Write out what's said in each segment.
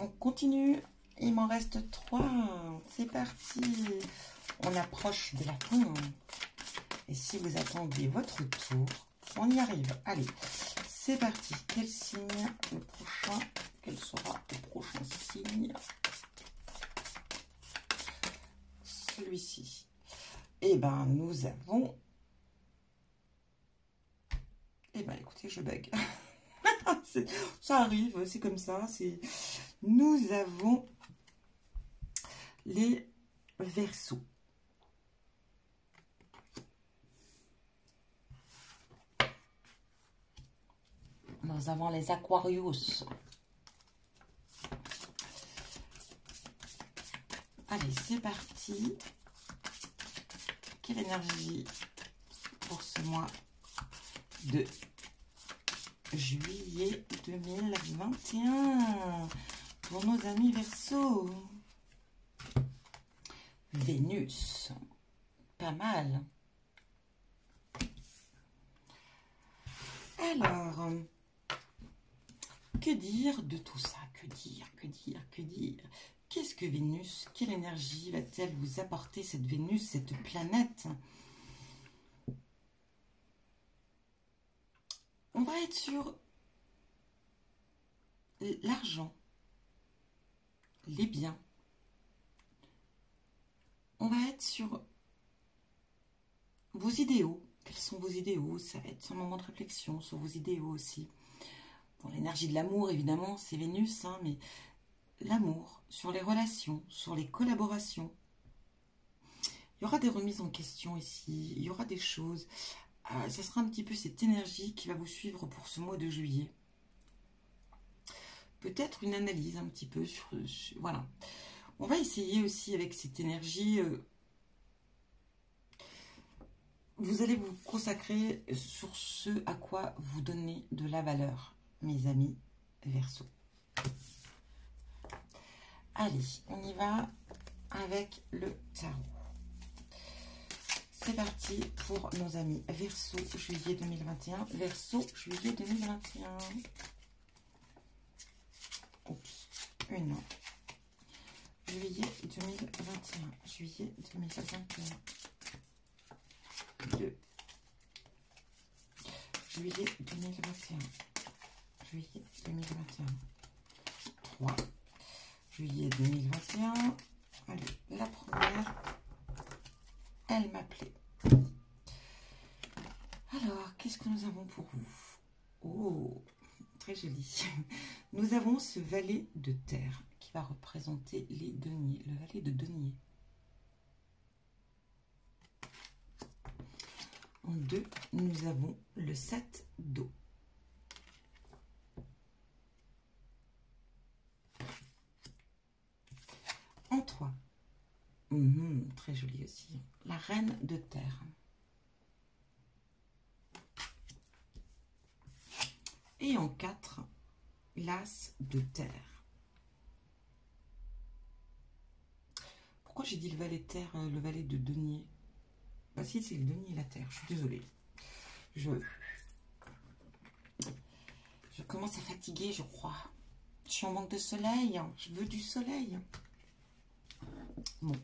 On continue. Il m'en reste 3. C'est parti. On approche de la fin. Et si vous attendez votre tour, on y arrive. Allez, c'est parti. Quel signe le prochain? Quel sera le prochain signe? Celui-ci. Eh ben, nous avons... Eh ben, écoutez, je bug. Ça arrive, c'est comme ça. Nous avons les Verseaux. Nous avons les Aquarius. Allez, c'est parti. Quelle énergie pour ce mois de juillet 2021 pour nos amis Verseaux? Vénus, pas mal. Alors, que dire de tout ça? Que dire? Qu'est-ce que Vénus? Quelle énergie va-t-elle vous apporter, cette Vénus, cette planète? On va être sur l'argent, les biens. On va être sur vos idéaux. Quels sont vos idéaux? Ça va être un moment de réflexion sur vos idéaux aussi. Bon, l'énergie de l'amour, évidemment, c'est Vénus, hein, mais l'amour, sur les relations, sur les collaborations. Il y aura des remises en question ici, il y aura des choses. Ça sera un petit peu cette énergie qui va vous suivre pour ce mois de juillet. Peut-être une analyse un petit peu sur voilà. On va essayer aussi avec cette énergie. Vous allez vous consacrer sur ce à quoi vous donnez de la valeur, mes amis Verseaux. Allez, on y va avec le tarot. C'est parti pour nos amis Verseaux, juillet 2021. Verseaux, juillet 2021. Oups, une. Juillet 2021. Juillet 2021. 2. Juillet 2021. Juillet 2021. 3. Juillet 2021. Allez, la première. Elle m'appelait. Alors, qu'est-ce que nous avons pour vous? Oh, très joli. Nous avons ce valet de terre qui va représenter les deniers, le valet de denier. En 2, nous avons le 7 d'eau. En 3, très joli aussi, la reine de terre. Et en 4, l'as de terre. Pourquoi j'ai dit le valet de terre, le valet de denier? Bah si, c'est le denier et la terre, je suis désolée. Je commence à fatiguer, je crois. Je suis en manque de soleil, je veux du soleil. Bon,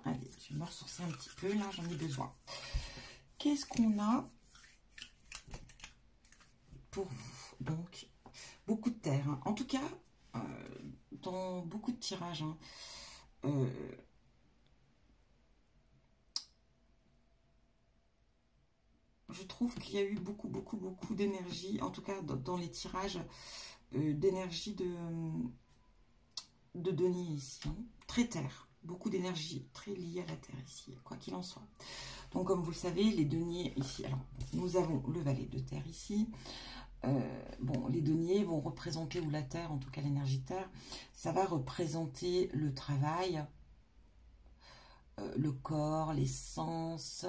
allez, je vais me ressourcer un petit peu, là, j'en ai besoin. Qu'est-ce qu'on a pour vous? Donc, beaucoup de terre. Hein. En tout cas, dans beaucoup de tirages, hein, je trouve qu'il y a eu beaucoup d'énergie, en tout cas dans les tirages, d'énergie de denier ici. Hein. Très terre. Beaucoup d'énergie très liée à la terre ici, quoi qu'il en soit. Donc, comme vous le savez, les deniers ici, alors, nous avons le valet de terre ici. Bon, les deniers vont représenter, ou la terre, en tout cas l'énergie terre, ça va représenter le travail, le corps, les sens,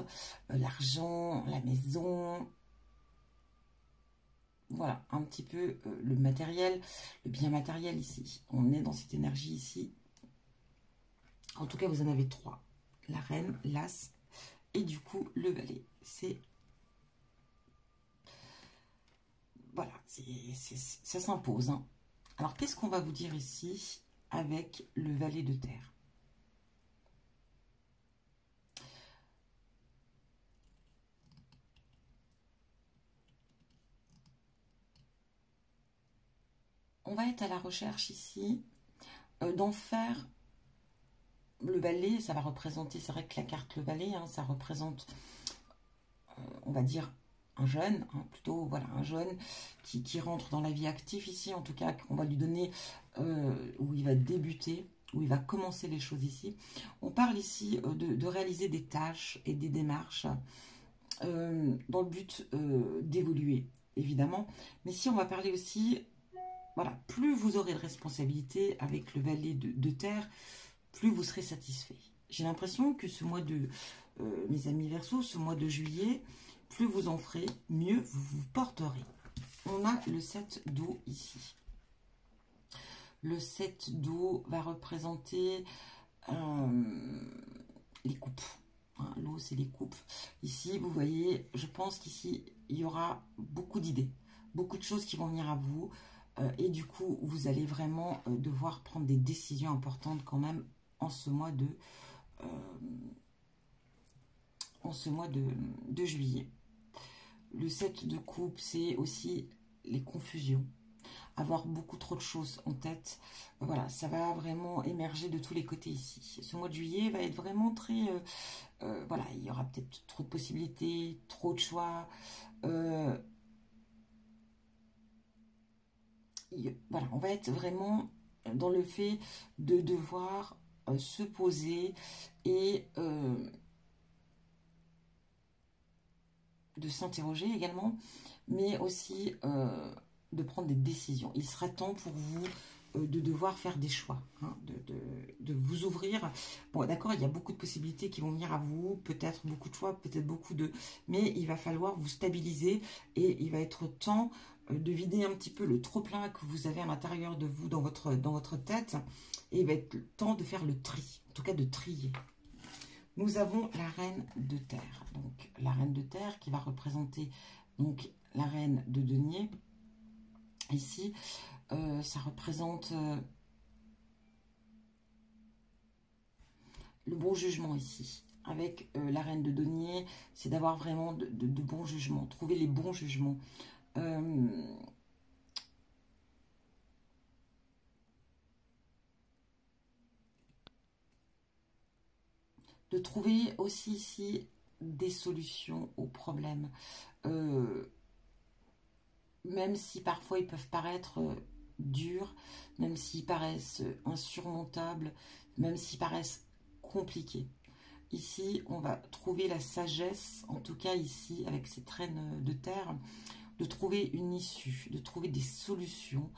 l'argent, la maison. Voilà, un petit peu le matériel, le bien matériel ici. On est dans cette énergie ici. En tout cas, vous en avez 3. La reine, l'as et du coup le valet. C'est... Voilà, ça s'impose. Hein. Alors, qu'est-ce qu'on va vous dire ici avec le valet de terre? On va être à la recherche ici d'en faire le valet. Ça va représenter, c'est vrai que la carte le valet, hein, ça représente, on va dire, un jeune, hein, plutôt, voilà, un jeune qui rentre dans la vie active ici, en tout cas, qu'on va lui donner, où il va débuter, où il va commencer les choses ici. On parle ici de réaliser des tâches et des démarches dans le but d'évoluer, évidemment. Mais si on va parler aussi, voilà, plus vous aurez de responsabilités avec le valet de terre, plus vous serez satisfait. J'ai l'impression que ce mois de, mes amis Verseaux, ce mois de juillet, plus vous en ferez, mieux vous vous porterez. On a le 7 d'eau ici. Le 7 d'eau va représenter les coupes. Hein, l'eau, c'est les coupes. Ici, vous voyez, je pense qu'ici, il y aura beaucoup d'idées. Beaucoup de choses qui vont venir à vous. Et du coup, vous allez vraiment devoir prendre des décisions importantes quand même en ce mois de, juillet. Le 7 de coupe, c'est aussi les confusions. Avoir beaucoup trop de choses en tête. Voilà, ça va vraiment émerger de tous les côtés ici. Ce mois de juillet va être vraiment très... voilà, il y aura peut-être trop de possibilités, trop de choix. Voilà, on va être vraiment dans le fait de devoir se poser et de s'interroger également, mais aussi de prendre des décisions. Il sera temps pour vous de devoir faire des choix, hein, de vous ouvrir. Bon, d'accord, il y a beaucoup de possibilités qui vont venir à vous, peut-être beaucoup de choix, peut-être beaucoup de... Mais il va falloir vous stabiliser et il va être temps de vider un petit peu le trop-plein que vous avez à l'intérieur de vous, dans votre tête. Et il va être temps de faire le tri, en tout cas de trier. Nous avons la reine de terre. Donc, la reine de terre qui va représenter donc la reine de denier. Ici, ça représente le bon jugement ici. Avec la reine de denier, c'est d'avoir vraiment de bons jugements. Trouver les bons jugements. De trouver aussi ici des solutions aux problèmes. Même si parfois ils peuvent paraître durs, même s'ils paraissent insurmontables, même s'ils paraissent compliqués. Ici, on va trouver la sagesse, en tout cas ici, avec cette reine de terre, de trouver une issue, de trouver des solutions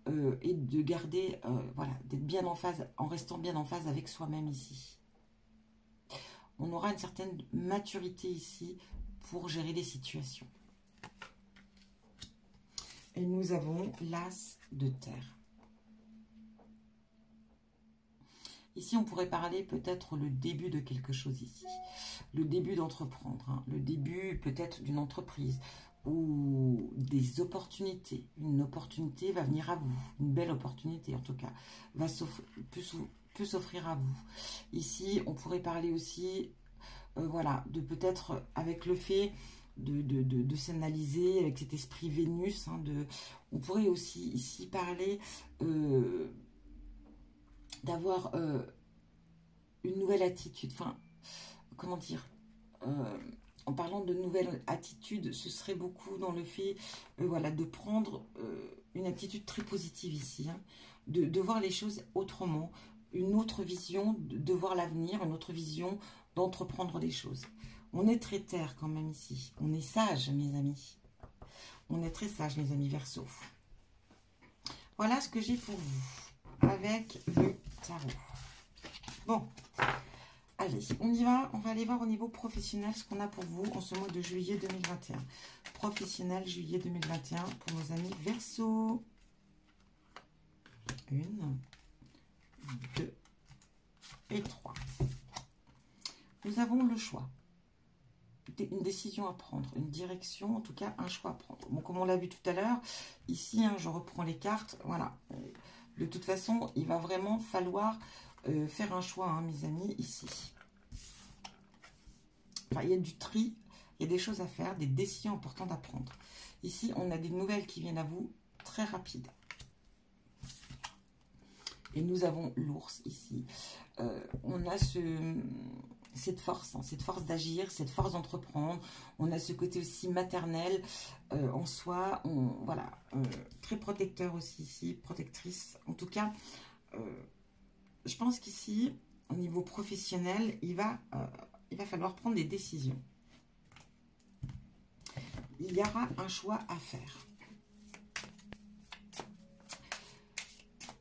et de garder, voilà, d'être bien en phase, en restant bien en phase avec soi-même ici. On aura une certaine maturité ici pour gérer les situations. Et nous avons l'as de terre. Ici, on pourrait parler peut-être le début de quelque chose ici. Le début d'entreprendre. Hein, le début peut-être d'une entreprise ou des opportunités. Une opportunité va venir à vous. Une belle opportunité, en tout cas, peut s'offrir à vous. Ici, on pourrait parler aussi, voilà, de peut-être avec le fait de s'analyser, avec cet esprit Vénus. Hein, on pourrait aussi ici parler... d'avoir une nouvelle attitude, enfin, comment dire, en parlant de nouvelle attitude, ce serait beaucoup dans le fait, voilà, de prendre une attitude très positive ici, hein, de voir les choses autrement, une autre vision de voir l'avenir, une autre vision d'entreprendre les choses. On est très terre quand même ici, on est sage mes amis, on est très sage mes amis Verseaux. Voilà ce que j'ai pour vous avec le tarot. Bon, allez, on y va. On va aller voir au niveau professionnel ce qu'on a pour vous en ce mois de juillet 2021. Professionnel juillet 2021 pour nos amis Verseaux. 1, 2 et 3. Nous avons le choix. Une décision à prendre, une direction, en tout cas un choix à prendre. Bon, comme on l'a vu tout à l'heure, ici, hein, je reprends les cartes, voilà, De toute façon, il va vraiment falloir faire un choix, hein, mes amis, ici. Enfin, il y a du tri, il y a des choses à faire, des décisions importantes à prendre. Ici, on a des nouvelles qui viennent à vous très rapides. Et nous avons l'ours ici. On a cette force, hein, cette force d'agir, cette force d'entreprendre. On a ce côté aussi maternel en soi. Voilà, très protecteur aussi ici, protectrice. En tout cas, je pense qu'ici, au niveau professionnel, il va falloir prendre des décisions. Il y aura un choix à faire.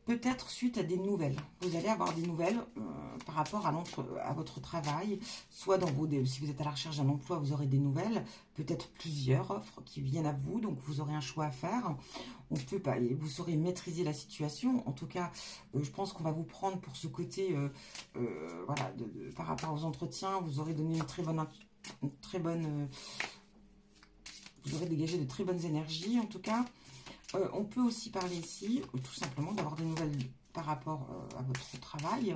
Peut-être suite à des nouvelles. Vous allez avoir des nouvelles par rapport à votre travail. Soit si vous êtes à la recherche d'un emploi, vous aurez des nouvelles. Peut-être plusieurs offres qui viennent à vous. Donc, vous aurez un choix à faire. On peut pas, et vous saurez maîtriser la situation. En tout cas, je pense qu'on va vous prendre pour ce côté, voilà, par rapport aux entretiens. Vous aurez donné vous aurez dégagé de très bonnes énergies, en tout cas. On peut aussi parler ici, tout simplement, d'avoir des nouvelles par rapport à votre travail.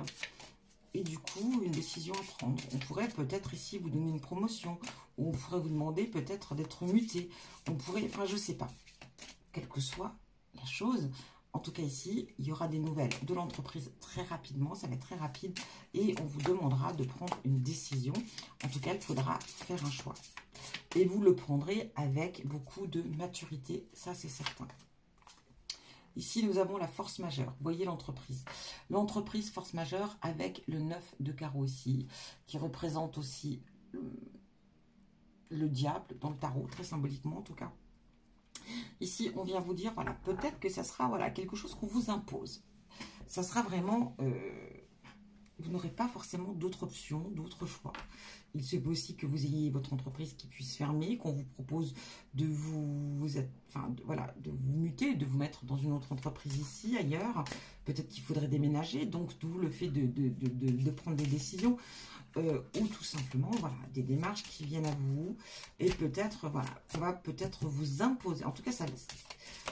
Et du coup, une décision à prendre. On pourrait peut-être ici vous donner une promotion. Ou on pourrait vous demander peut-être d'être muté. On pourrait, enfin, je ne sais pas. Quelle que soit la chose. En tout cas, ici, il y aura des nouvelles de l'entreprise très rapidement. Ça va être très rapide. Et on vous demandera de prendre une décision. En tout cas, il faudra faire un choix. Et vous le prendrez avec beaucoup de maturité. Ça, c'est certain. Ici, nous avons la force majeure. Vous voyez l'entreprise. L'entreprise force majeure avec le 9 de carreau ici, qui représente aussi le diable dans le tarot, très symboliquement en tout cas. Ici, on vient vous dire, voilà, peut-être que ça sera voilà, quelque chose qu'on vous impose. Ça sera vraiment... vous n'aurez pas forcément d'autres options, d'autres choix. Il se peut aussi que vous ayez votre entreprise qui puisse fermer, qu'on vous propose de de vous muter, de vous mettre dans une autre entreprise ici, ailleurs. Peut-être qu'il faudrait déménager, donc d'où le fait de prendre des décisions. Ou tout simplement, voilà, des démarches qui viennent à vous. Et peut-être, voilà, on va peut-être vous imposer. En tout cas, ça,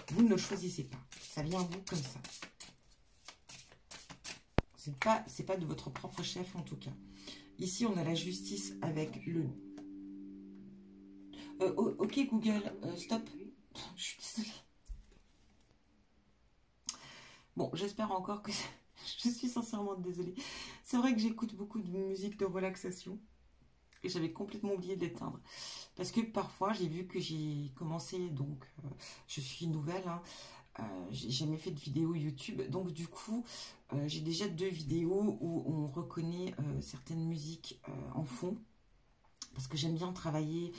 vous ne le choisissez pas. Ça vient à vous comme ça. C'est pas de votre propre chef en tout cas. Ici, on a la justice avec le... ok Google, stop. Je suis désolée. Bon, j'espère encore que... Je suis sincèrement désolée. C'est vrai que j'écoute beaucoup de musique de relaxation. Et j'avais complètement oublié de l'éteindre. Parce que parfois, j'ai vu que j'ai commencé, donc je suis nouvelle, hein. J'ai jamais fait de vidéo YouTube, donc du coup j'ai déjà 2 vidéos où on reconnaît certaines musiques en fond, parce que j'aime bien travailler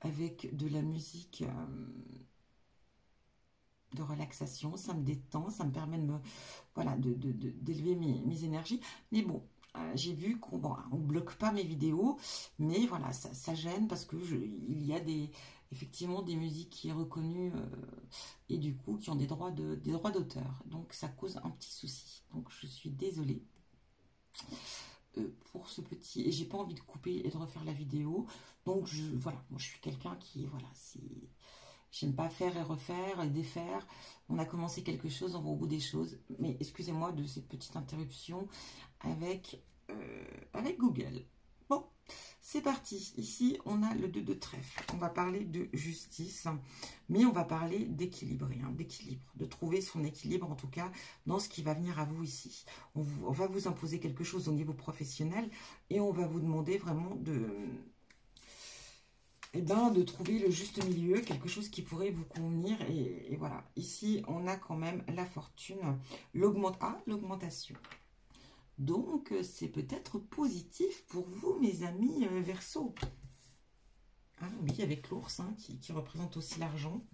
avec de la musique de relaxation. Ça me détend, ça me permet de d'élever mes énergies. Mais bon, j'ai vu qu'on bloque pas mes vidéos, mais voilà, ça gêne parce que il y a effectivement des musiques qui sont reconnues et du coup qui ont des droits d'auteur. Donc ça cause un petit souci. Donc je suis désolée pour ce petit... Et j'ai pas envie de couper et de refaire la vidéo. Donc voilà, moi je suis quelqu'un qui... Voilà, j'aime pas faire et refaire et défaire. On a commencé quelque chose, on va au bout des choses. Mais excusez-moi de cette petite interruption avec Google. Bon, c'est parti. Ici, on a le 2 de trèfle. On va parler de justice, mais on va parler d'équilibre, d'équilibre, de trouver son équilibre, en tout cas, dans ce qui va venir à vous ici. On va vous imposer quelque chose au niveau professionnel et on va vous demander vraiment de trouver le juste milieu, quelque chose qui pourrait vous convenir. Et voilà, ici, on a quand même la fortune, l'augmentation. Donc, c'est peut-être positif pour vous, mes amis Verseau. Ah oui, avec l'ours, hein, qui représente aussi l'argent.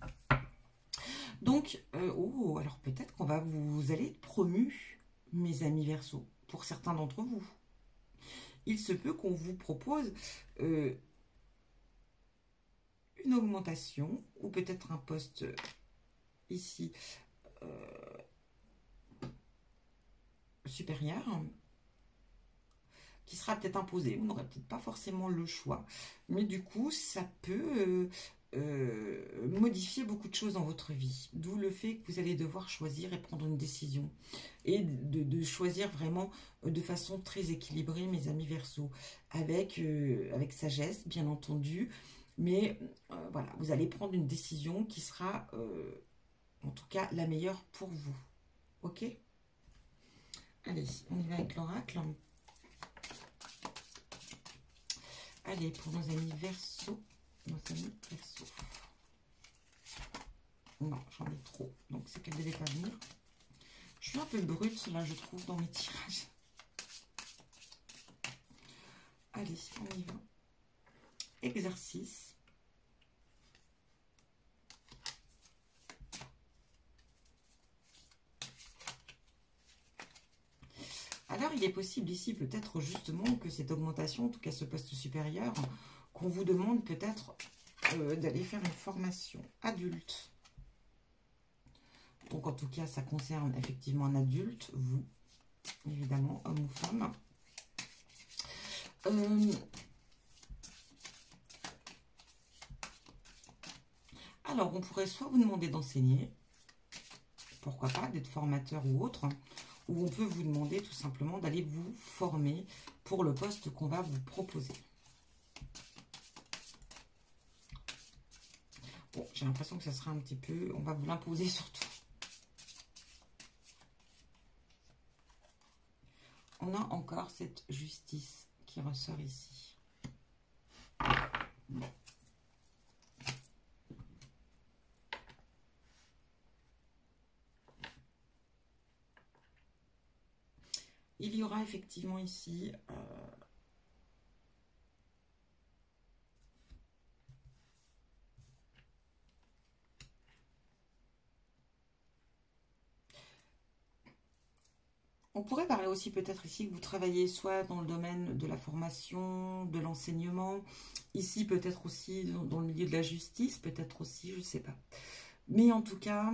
Donc, alors peut-être qu'on vous allez être promu, mes amis Verseau, pour certains d'entre vous. Il se peut qu'on vous propose une augmentation, ou peut-être un poste ici supérieur, qui sera peut-être imposé. Vous n'aurez peut-être pas forcément le choix. Mais du coup, ça peut modifier beaucoup de choses dans votre vie. D'où le fait que vous allez devoir choisir et prendre une décision. Et de choisir vraiment de façon très équilibrée, mes amis Verseau. Avec sagesse, bien entendu. Mais voilà, vous allez prendre une décision qui sera, en tout cas, la meilleure pour vous. Ok? Allez, on y va avec l'oracle. Allez, pour nos amis Verseau. Nos amis Verseau. Non, j'en ai trop. Donc, c'est qu'elle ne devait pas venir. Je suis un peu brute, là, je trouve, dans mes tirages. Allez, on y va. Exercice. Alors, il est possible ici, peut-être, justement, que cette augmentation, en tout cas ce poste supérieur, qu'on vous demande peut-être d'aller faire une formation adulte. Donc, en tout cas, ça concerne effectivement un adulte, vous, évidemment, homme ou femme. Alors, on pourrait soit vous demander d'enseigner, pourquoi pas, d'être formateur ou autre, ou on peut vous demander tout simplement d'aller vous former pour le poste qu'on va vous proposer. Bon, j'ai l'impression que ça sera un petit peu... On va vous l'imposer surtout. On a encore cette justice qui ressort ici. Bon. Il y aura effectivement ici... on pourrait parler aussi peut-être ici que vous travaillez soit dans le domaine de la formation, de l'enseignement, ici peut-être aussi dans le milieu de la justice, peut-être aussi, je ne sais pas. Mais en tout cas,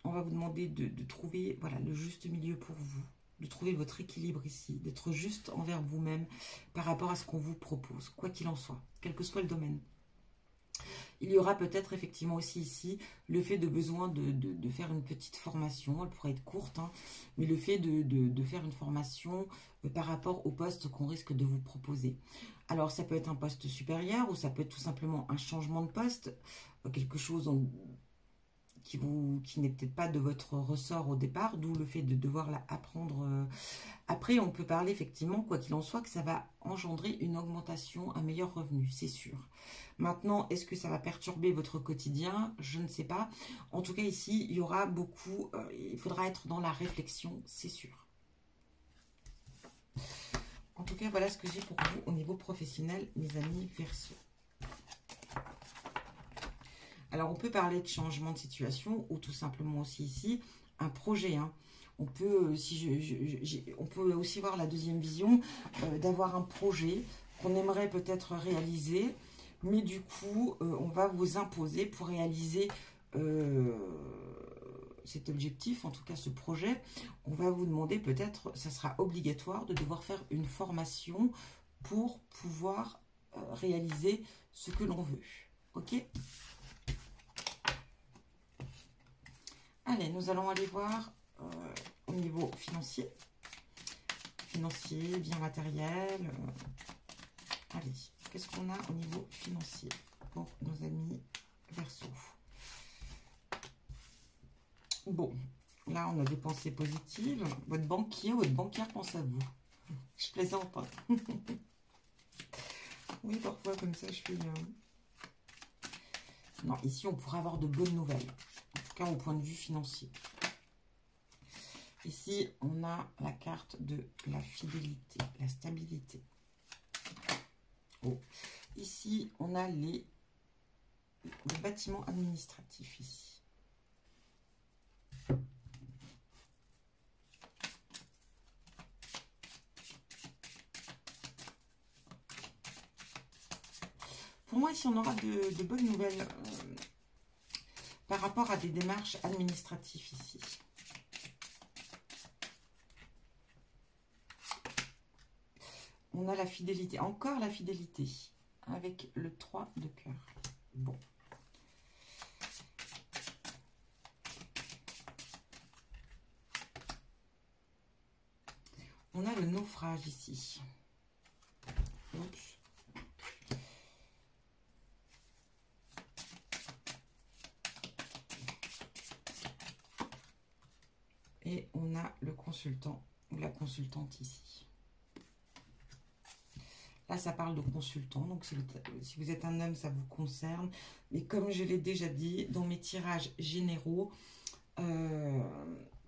on va vous demander de trouver voilà, le juste milieu pour vous, de trouver votre équilibre ici, d'être juste envers vous-même par rapport à ce qu'on vous propose, quoi qu'il en soit, quel que soit le domaine. Il y aura peut-être effectivement aussi ici le fait de besoin de faire une petite formation, elle pourrait être courte, hein, mais le fait de faire une formation par rapport au poste qu'on risque de vous proposer. Alors ça peut être un poste supérieur ou ça peut être tout simplement un changement de poste, quelque chose qui n'est peut-être pas de votre ressort au départ, d'où le fait de devoir apprendre. Après, on peut parler effectivement, quoi qu'il en soit, que ça va engendrer une augmentation, un meilleur revenu, c'est sûr. Maintenant, est-ce que ça va perturber votre quotidien? Je ne sais pas. En tout cas, ici, il y aura beaucoup... il faudra être dans la réflexion, c'est sûr. En tout cas, voilà ce que j'ai pour vous au niveau professionnel, mes amis Verseau. Alors, on peut parler de changement de situation ou tout simplement aussi ici, un projet. Hein. On peut, on peut aussi voir la deuxième vision d'avoir un projet qu'on aimerait peut-être réaliser, mais du coup, on va vous imposer pour réaliser cet objectif, en tout cas ce projet, on va vous demander peut-être, ça sera obligatoire de devoir faire une formation pour pouvoir réaliser ce que l'on veut. Ok ? Allez, nous allons aller voir au niveau financier. Financier, bien matériel. Allez, qu'est-ce qu'on a au niveau financier pour nos amis Verseau? Bon, là, on a des pensées positives. Votre banquier ou votre banquière pense à vous. Je plaisante pas. Oui, parfois, comme ça, je fais... Non, ici, on pourrait avoir de bonnes nouvelles. En tout cas, au point de vue financier. Ici, on a la carte de la fidélité, la stabilité. Oh. Ici, on a le bâtiment administratif ici. Pour moi, ici, on aura de bonnes nouvelles par rapport à des démarches administratives ici. On a la fidélité, encore la fidélité, avec le 3 de cœur. Bon, On a le naufrage ici. Oups. Et on a le consultant ou la consultante ici. Là, ça parle de consultant. Donc, si vous êtes un homme, ça vous concerne. Mais comme je l'ai déjà dit, dans mes tirages généraux,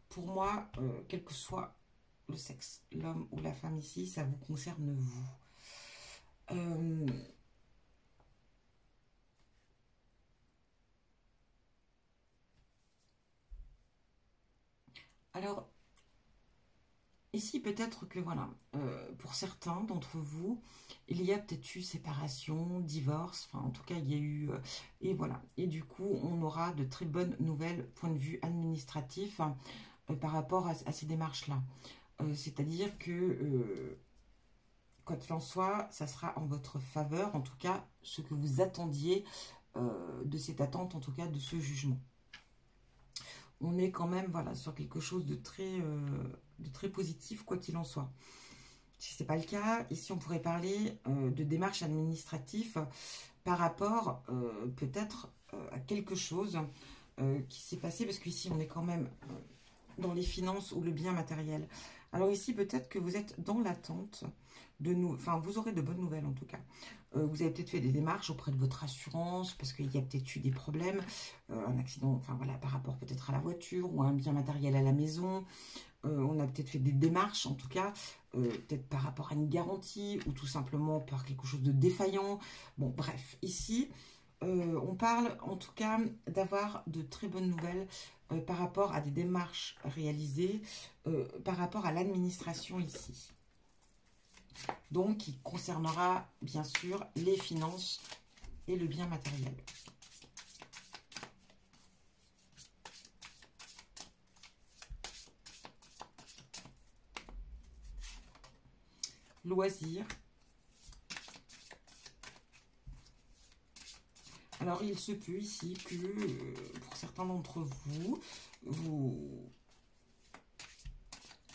pour moi, quel que soit le sexe, l'homme ou la femme ici, ça vous concerne vous. Alors, ici, peut-être que, voilà, pour certains d'entre vous, il y a peut-être eu séparation, divorce, enfin, en tout cas, il y a eu... et voilà. Et du coup, on aura de très bonnes nouvelles, point de vue administratif, par rapport à ces démarches-là. C'est-à-dire que, quoi qu'il en soit, ça sera en votre faveur, en tout cas, ce que vous attendiez de cette attente, en tout cas, de ce jugement. On est quand même, voilà, sur quelque chose de très positif, quoi qu'il en soit. Si ce n'est pas le cas, ici, on pourrait parler de démarches administratives par rapport, peut-être, à quelque chose qui s'est passé, parce qu'ici, on est quand même dans les finances ou le bien matériel. Alors ici, peut-être que vous êtes dans l'attente de nous, enfin, vous aurez de bonnes nouvelles en tout cas. Vous avez peut-être fait des démarches auprès de votre assurance parce qu'il y a peut-être eu des problèmes, un accident, enfin voilà, par rapport peut-être à la voiture ou à un bien matériel à la maison. On a peut-être fait des démarches en tout cas, peut-être par rapport à une garantie ou tout simplement par quelque chose de défaillant. Bon, bref, ici, on parle en tout cas d'avoir de très bonnes nouvelles par rapport à des démarches réalisées, par rapport à l'administration ici. Donc, qui concernera bien sûr les finances et le bien matériel. Loisirs. Alors, il se peut ici que pour certains d'entre vous, vous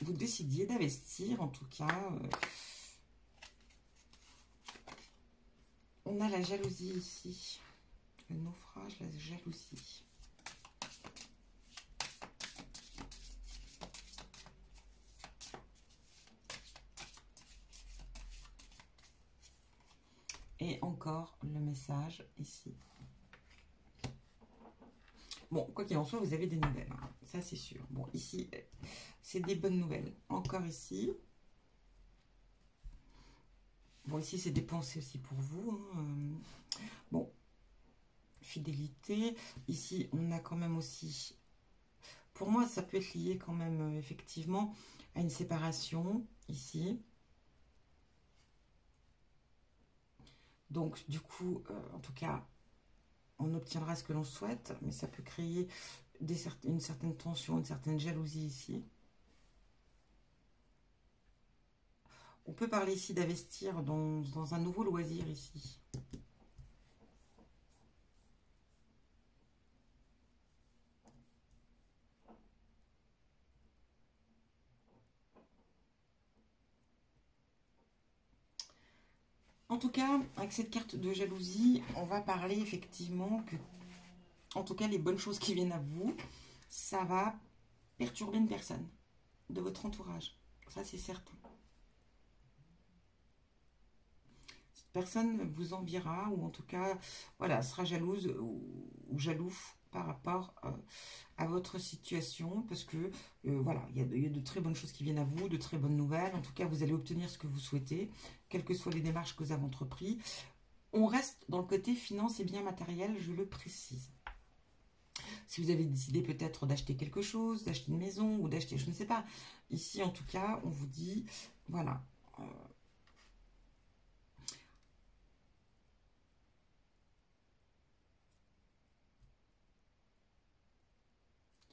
décidiez d'investir, en tout cas. On a la jalousie ici. Le naufrage, la jalousie. Et encore le message ici. Bon, quoi qu'il en soit, vous avez des nouvelles. Hein. Ça, c'est sûr. Bon, ici, c'est des bonnes nouvelles. Encore ici. Bon, ici, c'est des pensées aussi pour vous. Hein. Bon, fidélité. Ici, on a quand même aussi... Pour moi, ça peut être lié quand même, effectivement, à une séparation, ici. Donc, du coup, en tout cas, on obtiendra ce que l'on souhaite, mais ça peut créer une certaine tension, une certaine jalousie ici. On peut parler ici d'investir dans un nouveau loisir ici. En tout cas, avec cette carte de jalousie, on va parler effectivement que, en tout cas, les bonnes choses qui viennent à vous, ça va perturber une personne de votre entourage. Ça, c'est certain. Cette personne vous enviera, ou en tout cas, voilà, sera jalouse ou jaloux par rapport à votre situation, parce que, voilà, il y a de très bonnes choses qui viennent à vous, de très bonnes nouvelles. En tout cas, vous allez obtenir ce que vous souhaitez, quelles que soient les démarches que vous avez entreprises. On reste dans le côté finance et biens matériels, je le précise. Si vous avez décidé peut-être d'acheter quelque chose, d'acheter une maison ou d'acheter, je ne sais pas. Ici, en tout cas, on vous dit, voilà.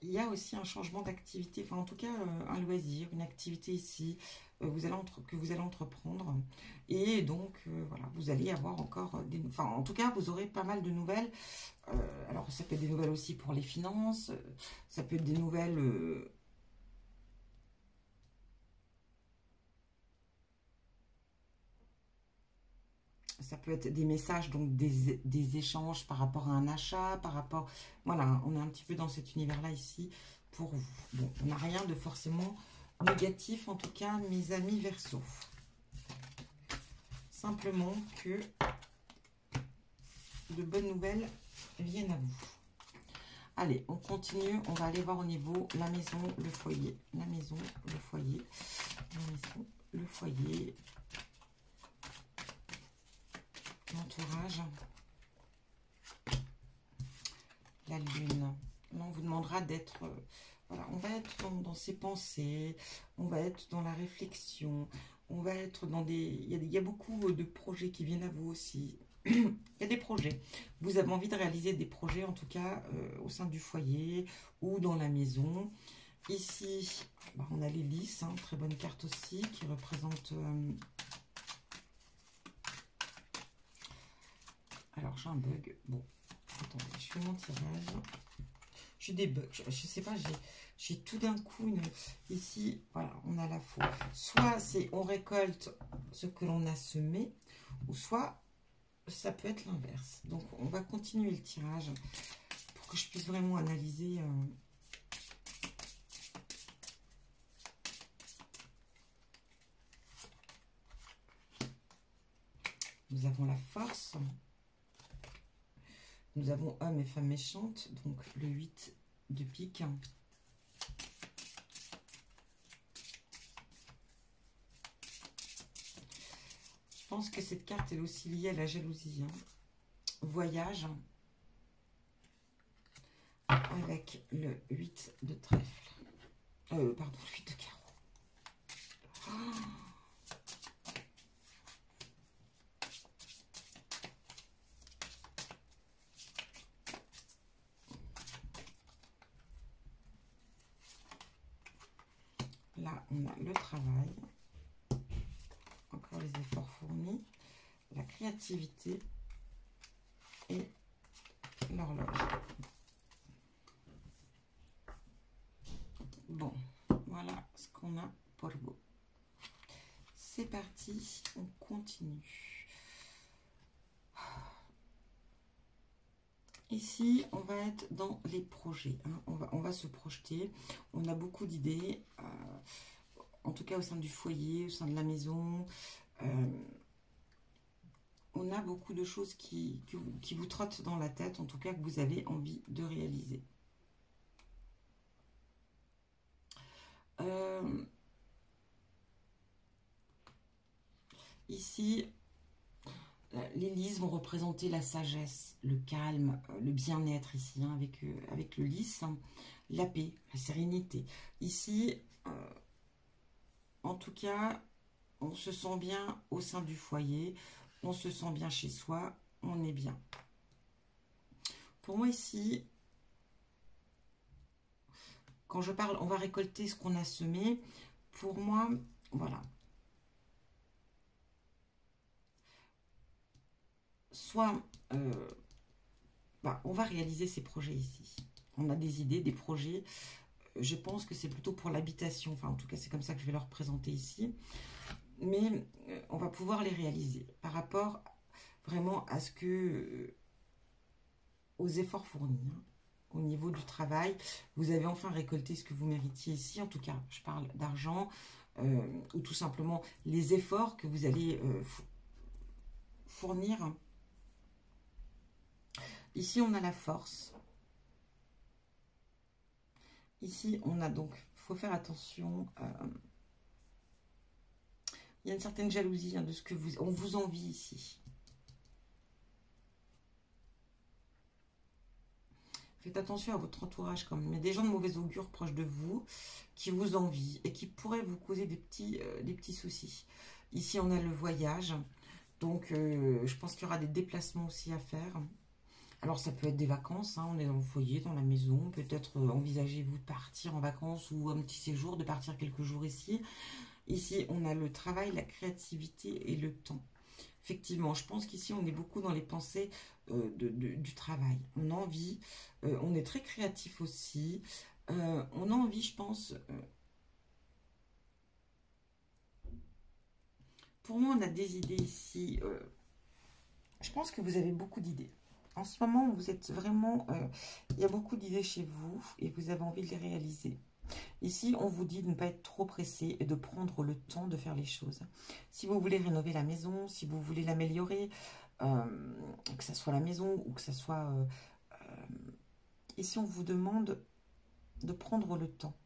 Il y a aussi un changement d'activité, enfin en tout cas un loisir, une activité ici que vous allez entreprendre. Et donc, voilà, vous allez avoir encore des... Enfin, en tout cas, vous aurez pas mal de nouvelles. Alors, ça peut être des nouvelles aussi pour les finances, ça peut être des nouvelles... Ça peut être des messages, donc des échanges par rapport à un achat, par rapport... Voilà, on est un petit peu dans cet univers-là ici pour vous. Bon, on n'a rien de forcément négatif, en tout cas, mes amis Verseau. Simplement que de bonnes nouvelles viennent à vous. Allez, on continue. On va aller voir au niveau la maison, le foyer. La maison, le foyer. La maison, le foyer. L'entourage. La lune. Là, on vous demandera d'être... voilà, on va être dans ses pensées. On va être dans la réflexion. On va être dans des... Il y a beaucoup de projets qui viennent à vous aussi. Il y a des projets. Vous avez envie de réaliser des projets, en tout cas, au sein du foyer ou dans la maison. Ici, bah, on a l'hélice, hein, très bonne carte aussi, qui représente... Alors, j'ai un bug. Bon, attendez, je fais mon tirage. J'ai des bugs. Je sais pas, j'ai tout d'un coup une... Ici, voilà, on a la faux. Soit c'est on récolte ce que l'on a semé, ou soit ça peut être l'inverse. Donc, on va continuer le tirage pour que je puisse vraiment analyser... Nous avons la force. Nous avons hommes et femmes méchantes. Donc, le 8 de pique. Je pense que cette carte est aussi liée à la jalousie. Hein. Voyage. Avec le 8 de trèfle. Pardon, le 8 de carreau. Oh. Là, on a le travail, encore les efforts fournis, la créativité et l'horloge. Bon, voilà ce qu'on a pour vous. C'est parti, on continue. Ici, on va être dans les projets. Hein. On va se projeter. On a beaucoup d'idées, en tout cas au sein du foyer, au sein de la maison. On a beaucoup de choses qui vous trottent dans la tête, en tout cas que vous avez envie de réaliser. Ici, les lys vont représenter la sagesse, le calme, le bien-être ici, hein, avec le lys, hein, la paix, la sérénité. Ici, en tout cas, on se sent bien au sein du foyer, on se sent bien chez soi, on est bien. Pour moi ici, quand je parle, on va récolter ce qu'on a semé. Pour moi, voilà. Soit, on va réaliser ces projets ici. On a des idées, des projets. Je pense que c'est plutôt pour l'habitation. Enfin, en tout cas, c'est comme ça que je vais leur présenter ici. Mais on va pouvoir les réaliser par rapport vraiment à ce que... aux efforts fournis. Hein. Au niveau du travail, vous avez enfin récolté ce que vous méritiez ici. En tout cas, je parle d'argent ou tout simplement les efforts que vous allez fournir. Ici, on a la force. Ici, on a donc, il faut faire attention. Il y a une certaine jalousie hein, de ce que on vous envie ici. Faites attention à votre entourage quand même. Il y a des gens de mauvais augure proches de vous qui vous envient et qui pourraient vous causer des petits soucis. Ici, on a le voyage. Donc, je pense qu'il y aura des déplacements aussi à faire. Alors, ça peut être des vacances. Hein, on est dans le foyer, dans la maison. Peut-être envisagez-vous de partir en vacances ou un petit séjour, de partir quelques jours ici. Ici, on a le travail, la créativité et le temps. Effectivement, je pense qu'ici, on est beaucoup dans les pensées du travail. On a envie, on est très créatif aussi. On a envie, je pense... pour moi, on a des idées ici Je pense que vous avez beaucoup d'idées. En ce moment, vous êtes vraiment... il y a beaucoup d'idées chez vous et vous avez envie de les réaliser. Ici, on vous dit de ne pas être trop pressé et de prendre le temps de faire les choses. Si vous voulez rénover la maison, si vous voulez l'améliorer, que ce soit la maison ou que ce soit... ici, on vous demande de prendre le temps.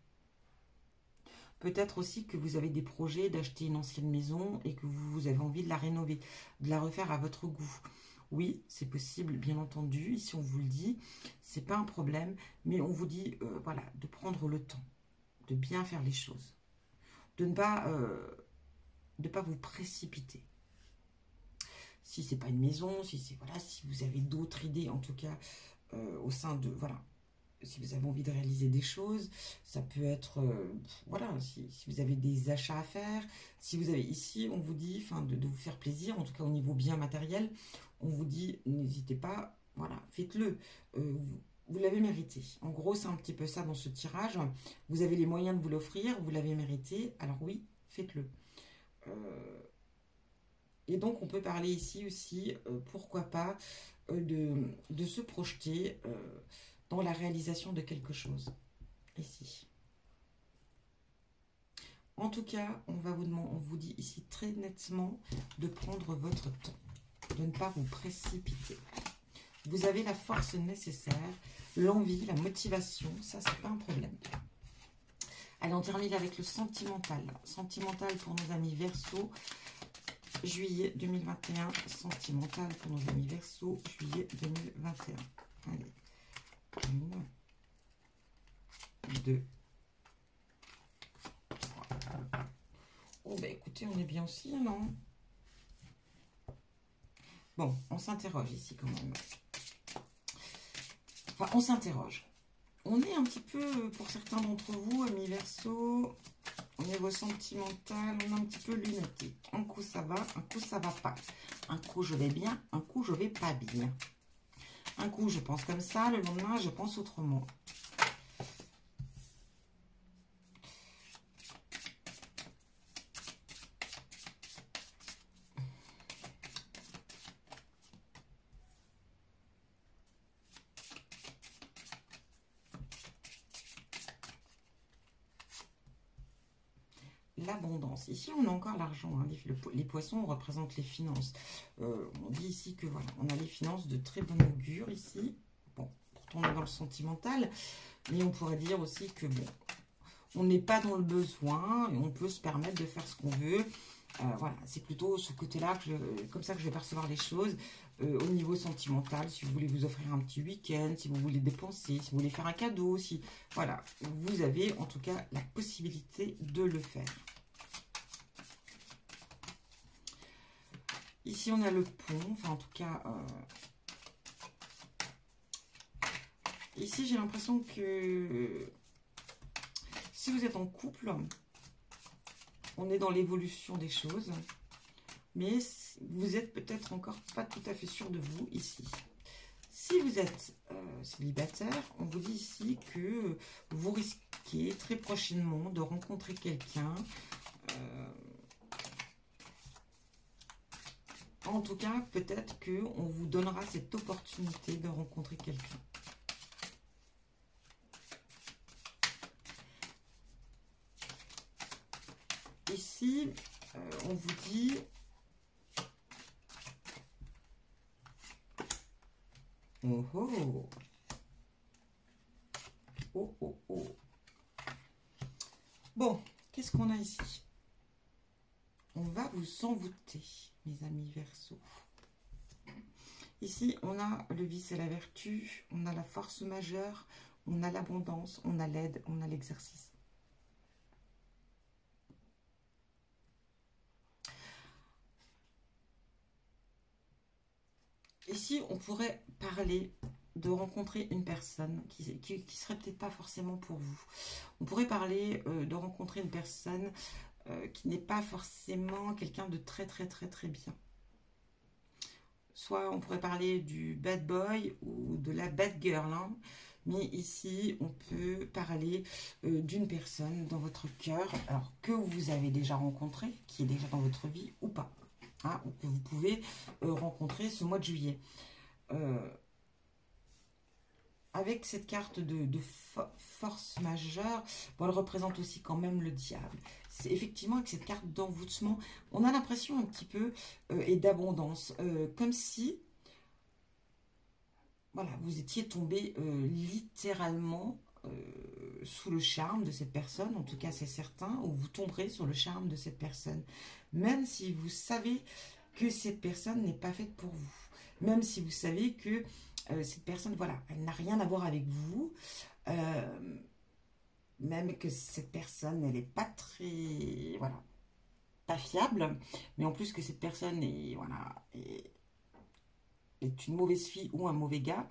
Peut-être aussi que vous avez des projets d'acheter une ancienne maison et que vous avez envie de la rénover, de la refaire à votre goût. Oui, c'est possible, bien entendu. Ici, on vous le dit, c'est pas un problème, mais on vous dit, voilà, de prendre le temps, de bien faire les choses, de ne pas, vous précipiter. Si c'est pas une maison, si c'est voilà, si vous avez d'autres idées, en tout cas, au sein de voilà. Si vous avez envie de réaliser des choses, ça peut être, voilà, si vous avez des achats à faire, si vous avez ici, on vous dit, enfin, de vous faire plaisir, en tout cas au niveau bien matériel, on vous dit, n'hésitez pas, voilà, faites-le, vous l'avez mérité. En gros, c'est un petit peu ça dans ce tirage, vous avez les moyens de vous l'offrir, vous l'avez mérité, alors oui, faites-le. Et donc, on peut parler ici aussi, pourquoi pas, de se projeter dans la réalisation de quelque chose, ici. En tout cas, on vous dit ici très nettement de prendre votre temps, de ne pas vous précipiter. Vous avez la force nécessaire, l'envie, la motivation, ça c'est pas un problème. Allez, on termine avec le sentimental. Sentimental pour nos amis Verseau, juillet 2021. Sentimental pour nos amis Verseau, juillet 2021. Allez. 1, 2, 3. Oh, bah écoutez, on est bien aussi, non? Bon, on s'interroge ici quand même. Enfin, on s'interroge. On est un petit peu, pour certains d'entre vous, amis Verseau, au niveau sentimental, on est un petit peu lunatique. Un coup ça va, un coup ça va pas. Un coup je vais bien, un coup je vais pas bien. Un coup, je pense comme ça, le lendemain, je pense autrement. L'abondance. Ici, on a encore l'argent. Hein. Les poissons représentent les finances. On dit ici que voilà, on a les finances de très bon augure ici. Bon, pourtant on est dans le sentimental, mais on pourrait dire aussi que bon, on n'est pas dans le besoin et on peut se permettre de faire ce qu'on veut. Voilà, c'est plutôt ce côté-là, comme ça que je vais percevoir les choses. Au niveau sentimental, si vous voulez vous offrir un petit week-end, si vous voulez dépenser, si vous voulez faire un cadeau, si voilà, vous avez en tout cas la possibilité de le faire. Ici, on a le pont, enfin en tout cas, ici j'ai l'impression que si vous êtes en couple, on est dans l'évolution des choses, mais vous êtes peut-être encore pas tout à fait sûr de vous ici. Si vous êtes célibataire, on vous dit ici que vous risquez très prochainement de rencontrer quelqu'un. En tout cas, peut-être qu'on vous donnera cette opportunité de rencontrer quelqu'un. Ici, on vous dit... Oh oh. Oh oh oh. Bon, qu'est-ce qu'on a ici? On va vous envoûter, mes amis Verseau. Ici, on a le vice et la vertu, on a la force majeure, on a l'abondance, on a l'aide, on a l'exercice. Ici, on pourrait parler de rencontrer une personne qui serait peut-être pas forcément pour vous. On pourrait parler de rencontrer une personne qui n'est pas forcément quelqu'un de très bien. Soit on pourrait parler du bad boy ou de la bad girl. Hein. Mais ici, on peut parler d'une personne dans votre cœur, alors que vous avez déjà rencontré, qui est déjà dans votre vie ou pas. hein, ou que vous pouvez rencontrer ce mois de juillet. Avec cette carte de force majeure, bon, elle représente aussi quand même le diable. C'est effectivement avec cette carte d'envoûtement, on a l'impression un petit peu et d'abondance, comme si, voilà, vous étiez tombé littéralement sous le charme de cette personne, en tout cas c'est certain, ou vous tomberez sur le charme de cette personne, même si vous savez que cette personne n'est pas faite pour vous, même si vous savez que cette personne, voilà, elle n'a rien à voir avec vous, euh, même que cette personne, elle n'est pas très, voilà, pas fiable, mais en plus que cette personne est, voilà, est une mauvaise fille ou un mauvais gars,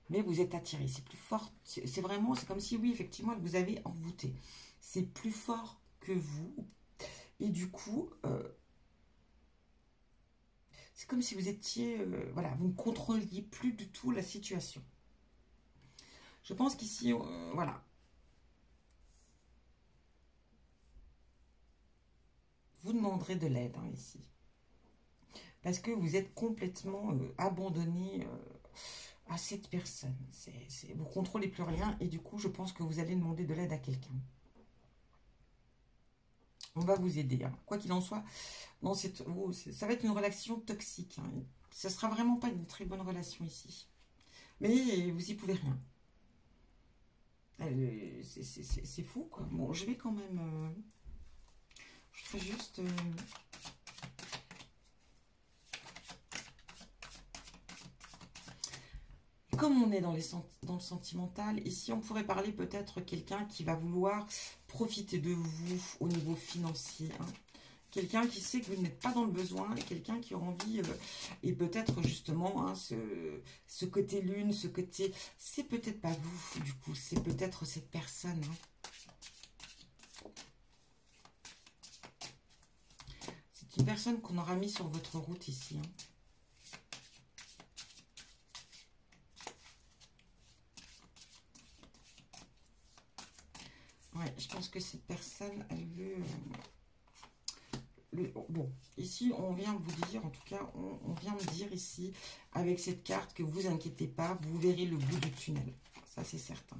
mais vous êtes attiré, c'est plus fort, c'est vraiment, c'est comme si, oui, effectivement, vous avez envoûté, c'est plus fort que vous, et du coup, c'est comme si vous étiez, voilà, vous ne contrôliez plus du tout la situation. Je pense qu'ici, voilà, vous demanderez de l'aide, hein, ici. Parce que vous êtes complètement abandonné à cette personne. Vous ne contrôlez plus rien et du coup, je pense que vous allez demander de l'aide à quelqu'un. On va vous aider, hein. Quoi qu'il en soit, non, ça va être une relation toxique, hein. Ça ne sera vraiment pas une très bonne relation ici. Mais vous y pouvez rien. C'est fou, quoi. Bon, je vais quand même... je fais juste... comme on est dans le sentimental, ici on pourrait parler peut-être quelqu'un qui va vouloir profiter de vous au niveau financier, hein. Quelqu'un qui sait que vous n'êtes pas dans le besoin et quelqu'un qui aura envie, et peut-être justement, hein, ce côté lune, ce côté, c'est peut-être pas vous du coup, c'est peut-être cette personne, hein. C'est une personne qu'on aura mis sur votre route ici, hein. Ouais, je pense que cette personne, elle veut... bon, ici, on vient vous dire, en tout cas, on vient me dire ici, avec cette carte, que vous inquiétez pas, vous verrez le bout du tunnel. Ça, c'est certain.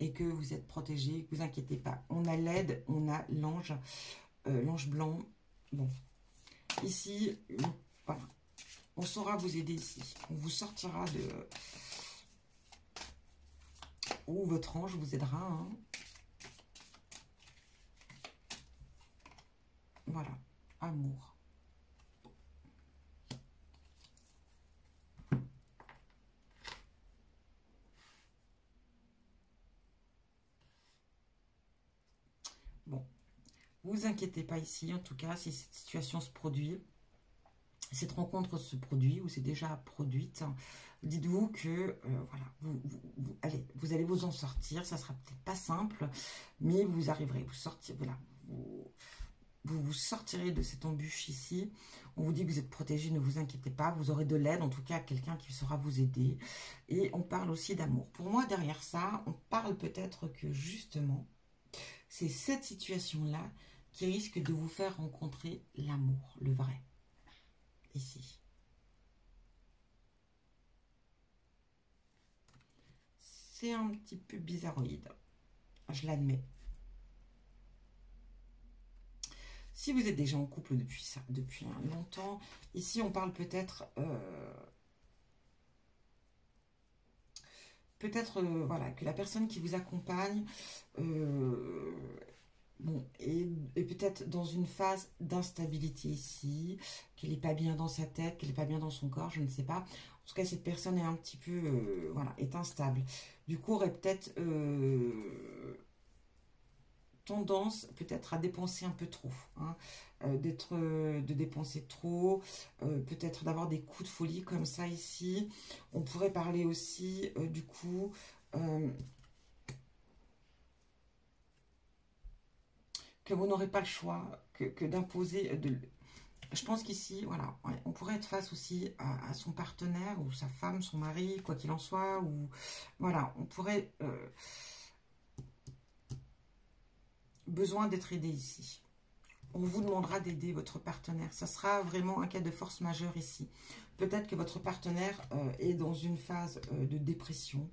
Et que vous êtes protégé, que vous inquiétez pas. On a l'aide, on a l'ange, l'ange blanc. Bon, ici, voilà, on saura vous aider ici. On vous sortira de... ou votre ange vous aidera, hein. Voilà, amour. Bon, vous inquiétez pas ici, en tout cas, si cette situation se produit, cette rencontre se produit ou c'est déjà produite, dites-vous que voilà, allez, vous allez vous en sortir. Ça sera peut-être pas simple, mais vous arriverez, vous sortir, voilà, vous sortirez de cette embûche ici. On vous dit que vous êtes protégé, ne vous inquiétez pas, vous aurez de l'aide, en tout cas quelqu'un qui saura vous aider. Et on parle aussi d'amour. Pour moi, derrière ça, on parle peut-être que justement, c'est cette situation-là qui risque de vous faire rencontrer l'amour, le vrai, ici. C'est un petit peu bizarroïde, je l'admets. Si vous êtes déjà en couple depuis longtemps, ici on parle peut-être voilà, que la personne qui vous accompagne bon, est peut-être dans une phase d'instabilité ici, qu'elle n'est pas bien dans sa tête, qu'elle n'est pas bien dans son corps, je ne sais pas. En tout cas, cette personne est un petit peu, voilà, est instable. Du coup, aurait peut-être tendance peut-être à dépenser un peu trop, hein, de dépenser trop, peut-être d'avoir des coups de folie comme ça ici. On pourrait parler aussi du coup que vous n'aurez pas le choix que d'imposer je pense qu'ici, voilà, ouais, on pourrait être face aussi à son partenaire ou sa femme, son mari, quoi qu'il en soit, ou voilà, on pourrait besoin d'être aidé ici. on vous demandera d'aider votre partenaire. Ça sera vraiment un cas de force majeure ici. Peut-être que votre partenaire est dans une phase de dépression,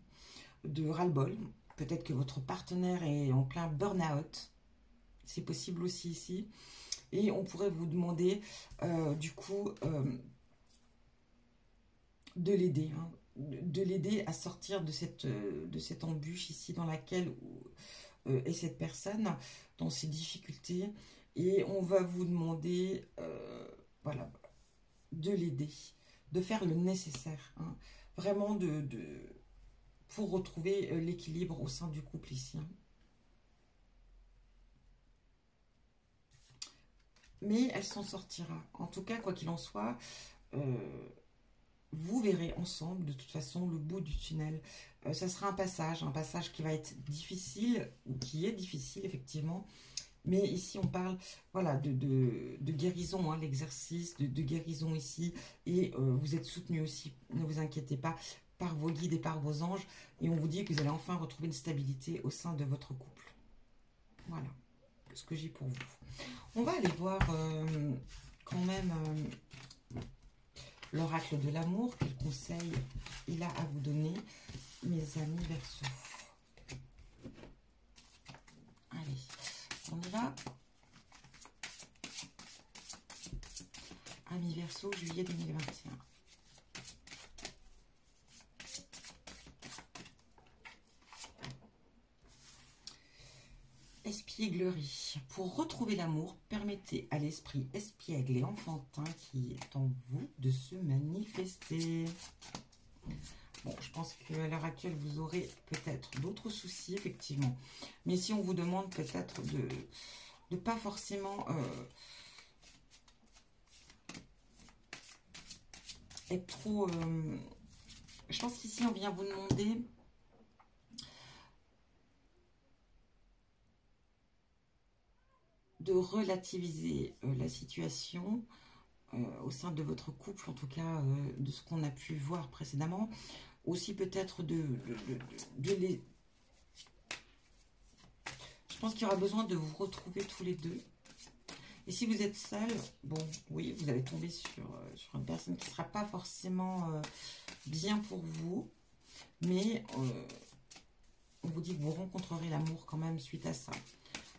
de ras-le-bol. Peut-être que votre partenaire est en plein burn-out. C'est possible aussi ici. Et on pourrait vous demander, du coup, de l'aider. Hein, de l'aider à sortir de cette embûche ici dans laquelle est cette personne, dans ses difficultés. Et on va vous demander, voilà, de l'aider, de faire le nécessaire. Hein, vraiment pour retrouver l'équilibre au sein du couple ici. Hein. Mais elle s'en sortira. En tout cas, quoi qu'il en soit, vous verrez ensemble, de toute façon, le bout du tunnel. Ça sera un passage qui va être difficile, ou qui est difficile, effectivement. Mais ici, on parle, voilà, de guérison, hein, l'exercice de guérison ici. Et vous êtes soutenu aussi, ne vous inquiétez pas, par vos guides et par vos anges. Et on vous dit que vous allez enfin retrouver une stabilité au sein de votre couple. Voilà ce que j'ai pour vous. On va aller voir quand même l'oracle de l'amour. Quel conseil il a à vous donner, mes amis Verseau. Allez, on y va. Amis Verseau, juillet 2021. Espièglerie. Pour retrouver l'amour, permettez à l'esprit espiègle et enfantin qui est en vous de se manifester. Bon, je pense qu'à l'heure actuelle, vous aurez peut-être d'autres soucis, effectivement. Mais si on vous demande peut-être de pas forcément être trop... je pense qu'ici, on vient vous demander... de relativiser la situation au sein de votre couple, en tout cas de ce qu'on a pu voir précédemment. Aussi peut-être de les... Je pense qu'il y aura besoin de vous retrouver tous les deux. Et si vous êtes seul, bon, oui, vous allez tomber sur une personne qui ne sera pas forcément bien pour vous. Mais on vous dit que vous rencontrerez l'amour quand même suite à ça.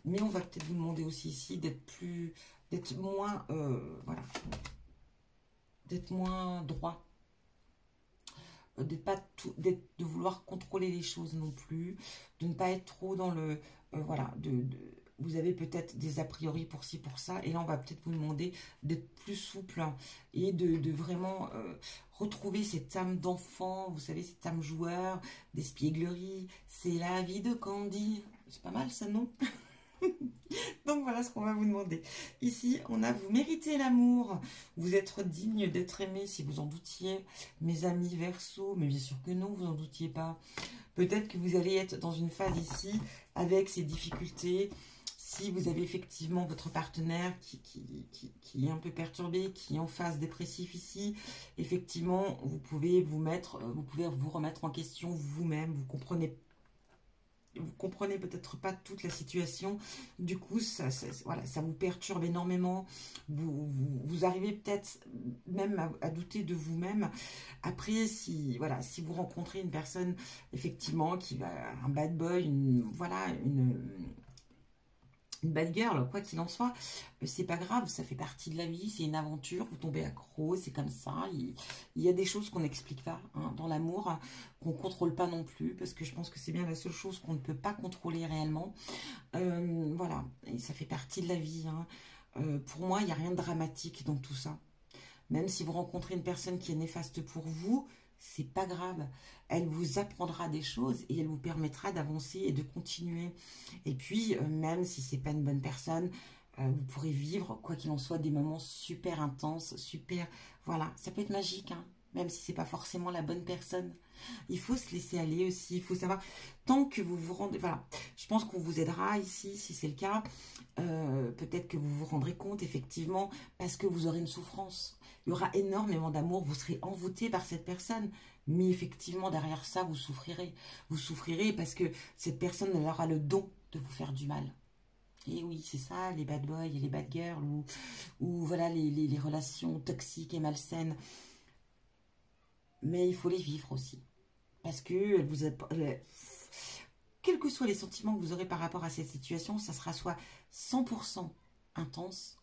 Mais on va peut-être vous demander aussi ici d'être moins, voilà, d'être moins droit, de vouloir contrôler les choses non plus, de ne pas être trop dans le, voilà, vous avez peut-être des a priori pour ci, pour ça, et là on va peut-être vous demander d'être plus souple et de vraiment retrouver cette âme d'enfant, vous savez, cette âme joueur, d'espièglerie, c'est la vie de Candy, c'est pas mal ça, non? Donc voilà ce qu'on va vous demander. Ici, on a vous méritez l'amour. Vous êtes digne d'être aimé si vous en doutiez. Mes amis Verseau, mais bien sûr que non, vous n'en doutiez pas. Peut-être que vous allez être dans une phase ici avec ces difficultés. Si vous avez effectivement votre partenaire qui est un peu perturbé, qui est en phase dépressive ici, effectivement, vous pouvez vous remettre en question vous-même. Vous comprenez peut-être pas toute la situation, du coup voilà, ça vous perturbe énormément, vous arrivez peut-être même à douter de vous-même. Après, si vous rencontrez une personne effectivement qui va, un bad boy, une bad girl, quoi qu'il en soit, c'est pas grave, ça fait partie de la vie, c'est une aventure, vous tombez accro, c'est comme ça. Il y a des choses qu'on n'explique pas hein, dans l'amour, qu'on contrôle pas non plus, parce que je pense que c'est bien la seule chose qu'on ne peut pas contrôler réellement. Voilà, et ça fait partie de la vie. Hein. Pour moi, il n'y a rien de dramatique dans tout ça. Même si vous rencontrez une personne qui est néfaste pour vous, c'est pas grave. Elle vous apprendra des choses et elle vous permettra d'avancer et de continuer. Et puis, même si c'est pas une bonne personne, vous pourrez vivre, quoi qu'il en soit, des moments super intenses, super... Voilà, ça peut être magique, hein, même si c'est pas forcément la bonne personne. Il faut se laisser aller aussi, il faut savoir, tant que vous vous rendez... Voilà, je pense qu'on vous aidera ici, si c'est le cas. Peut-être que vous vous rendrez compte, effectivement, parce que vous aurez une souffrance. Il y aura énormément d'amour, vous serez envoûté par cette personne. Mais effectivement, derrière ça, vous souffrirez. Vous souffrirez parce que cette personne, elle aura le don de vous faire du mal. Et oui, c'est ça, les bad boys et les bad girls, ou voilà, les relations toxiques et malsaines. Mais il faut les vivre aussi. Parce que quels que soient les sentiments que vous aurez par rapport à cette situation, ça sera soit 100% intense,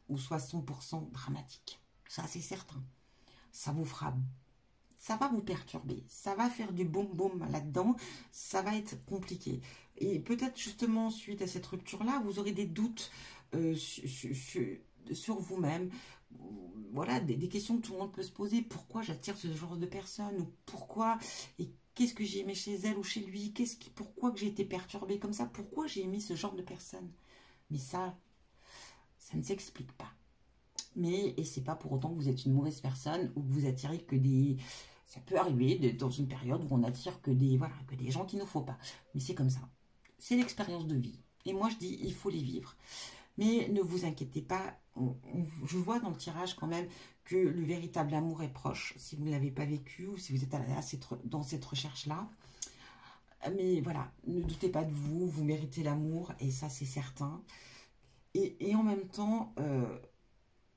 ou soit 100% dramatique. Ça, c'est certain. Ça vous fera, ça va vous perturber, ça va faire du boum boum là-dedans, ça va être compliqué. Et peut-être justement suite à cette rupture-là, vous aurez des doutes sur vous-même. Voilà, des questions que tout le monde peut se poser. Pourquoi j'attire ce genre de personne? Ou pourquoi? Et qu'est-ce que j'ai aimé chez elle ou chez lui? Pourquoi que j'ai été perturbée comme ça? Pourquoi j'ai aimé ce genre de personne? Mais ça ne s'explique pas. Et c'est pas pour autant que vous êtes une mauvaise personne ou que vous attirez que des... Ça peut arriver dans une période où on attire que des gens qu'il ne faut pas. Mais c'est comme ça. C'est l'expérience de vie. Et moi, je dis, il faut les vivre. Mais ne vous inquiétez pas. Je vois dans le tirage quand même que le véritable amour est proche. Si vous ne l'avez pas vécu ou si vous êtes dans cette recherche-là. Mais voilà, ne doutez pas de vous. Vous méritez l'amour et ça, c'est certain. Et en même temps...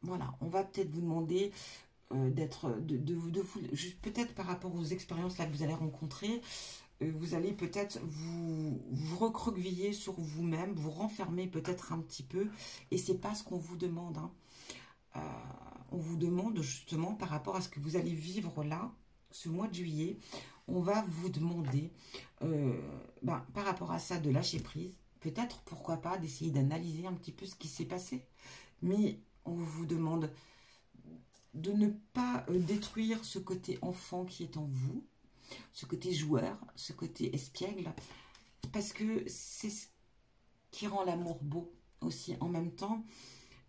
voilà, on va peut-être vous demander peut-être par rapport aux expériences là que vous allez rencontrer, vous allez peut-être vous recroqueviller sur vous-même, vous renfermer peut-être un petit peu, et c'est pas ce qu'on vous demande. Hein. On vous demande justement par rapport à ce que vous allez vivre là, ce mois de juillet, on va vous demander par rapport à ça de lâcher prise, peut-être pourquoi pas d'essayer d'analyser un petit peu ce qui s'est passé, mais on vous demande de ne pas détruire ce côté enfant qui est en vous, ce côté joueur, ce côté espiègle, parce que c'est ce qui rend l'amour beau aussi en même temps,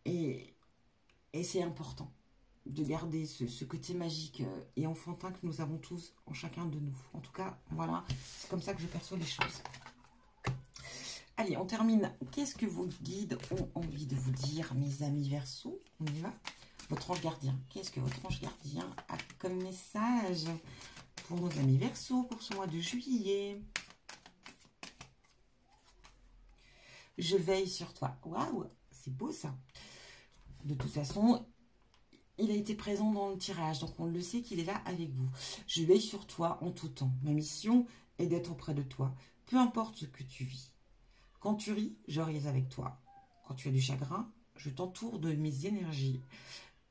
et c'est important de garder ce côté magique et enfantin que nous avons tous en chacun de nous. En tout cas, voilà, c'est comme ça que je perçois les choses. Allez, on termine. Qu'est-ce que vos guides ont envie de vous dire, mes amis Verseaux? On y va. Votre ange gardien. Qu'est-ce que votre ange gardien a comme message pour nos amis Verseaux pour ce mois de juillet? Je veille sur toi. Waouh, c'est beau ça. De toute façon, il a été présent dans le tirage, donc on le sait qu'il est là avec vous. Je veille sur toi en tout temps. Ma mission est d'être auprès de toi, peu importe ce que tu vis. Quand tu ris, je ris avec toi. Quand tu as du chagrin, je t'entoure de mes énergies.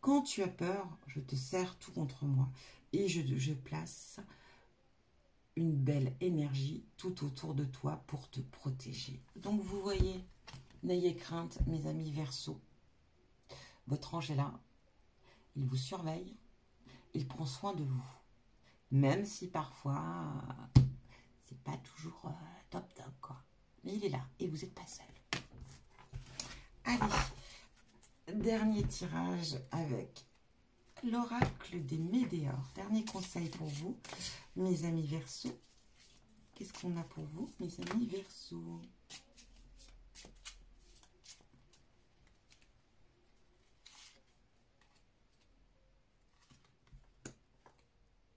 Quand tu as peur, je te serre tout contre moi. Et je place une belle énergie tout autour de toi pour te protéger. Donc vous voyez, n'ayez crainte, mes amis Verseaux. Votre ange est là. Il vous surveille. Il prend soin de vous. Même si parfois, c'est pas toujours top, quoi. Mais il est là et vous n'êtes pas seul. Allez, dernier tirage avec l'oracle des Médéors. Dernier conseil pour vous, mes amis Verseaux. Qu'est-ce qu'on a pour vous, mes amis Verseaux?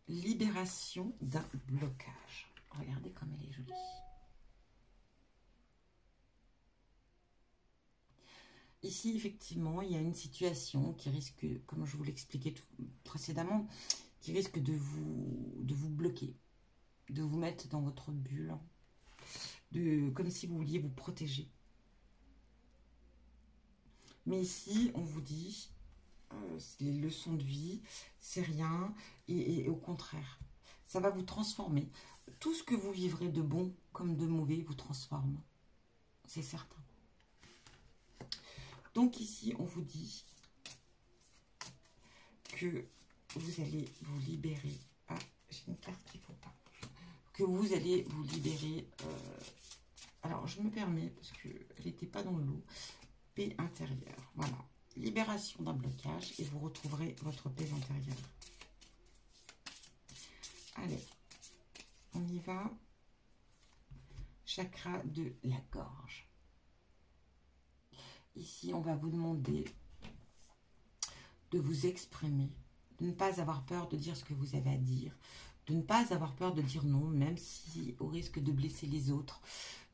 Libération d'un blocage. Regardez comme elle est jolie. Ici, effectivement, il y a une situation qui risque, comme je vous l'expliquais précédemment, qui risque de vous bloquer, de vous mettre dans votre bulle, comme si vous vouliez vous protéger. Mais ici, on vous dit, les leçons de vie, c'est rien, et au contraire, ça va vous transformer. Tout ce que vous vivrez de bon comme de mauvais vous transforme, c'est certain. Donc ici, on vous dit que vous allez vous libérer. Ah, j'ai une carte qu'il ne faut pas. Que vous allez vous libérer. Alors, je me permets, parce qu'elle n'était pas dans le lot. Paix intérieure. Voilà. Libération d'un blocage et vous retrouverez votre paix intérieure. Allez, on y va. Chakra de la gorge. Ici, on va vous demander de vous exprimer, de ne pas avoir peur de dire ce que vous avez à dire, de ne pas avoir peur de dire non, même si au risque de blesser les autres,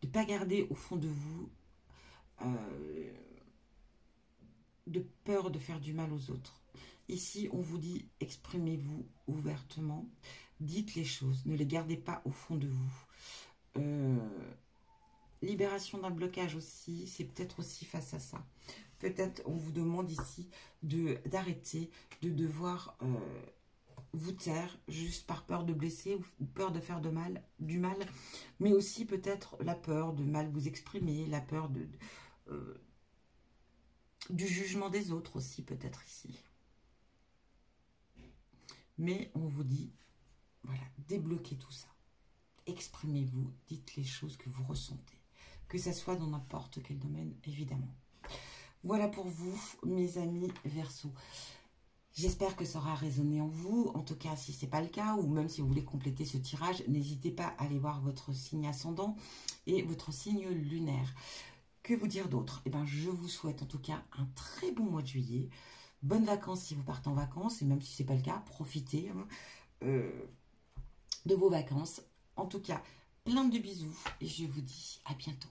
de ne pas garder au fond de vous de peur de faire du mal aux autres. Ici, on vous dit, exprimez-vous ouvertement, dites les choses, ne les gardez pas au fond de vous. Libération d'un blocage aussi, c'est peut-être aussi face à ça. Peut-être on vous demande ici d'arrêter de devoir vous taire juste par peur de blesser ou peur de faire du mal, mais aussi peut-être la peur de mal vous exprimer, la peur du jugement des autres aussi peut-être ici. Mais on vous dit, voilà, débloquez tout ça. Exprimez-vous, dites les choses que vous ressentez. Que ça soit dans n'importe quel domaine, évidemment. Voilà pour vous, mes amis Verseau. J'espère que ça aura résonné en vous. En tout cas, si ce n'est pas le cas, ou même si vous voulez compléter ce tirage, n'hésitez pas à aller voir votre signe ascendant et votre signe lunaire. Que vous dire d'autre? Eh bien, je vous souhaite en tout cas un très bon mois de juillet. Bonnes vacances si vous partez en vacances, et même si ce n'est pas le cas, profitez de vos vacances. En tout cas, plein de bisous et je vous dis à bientôt.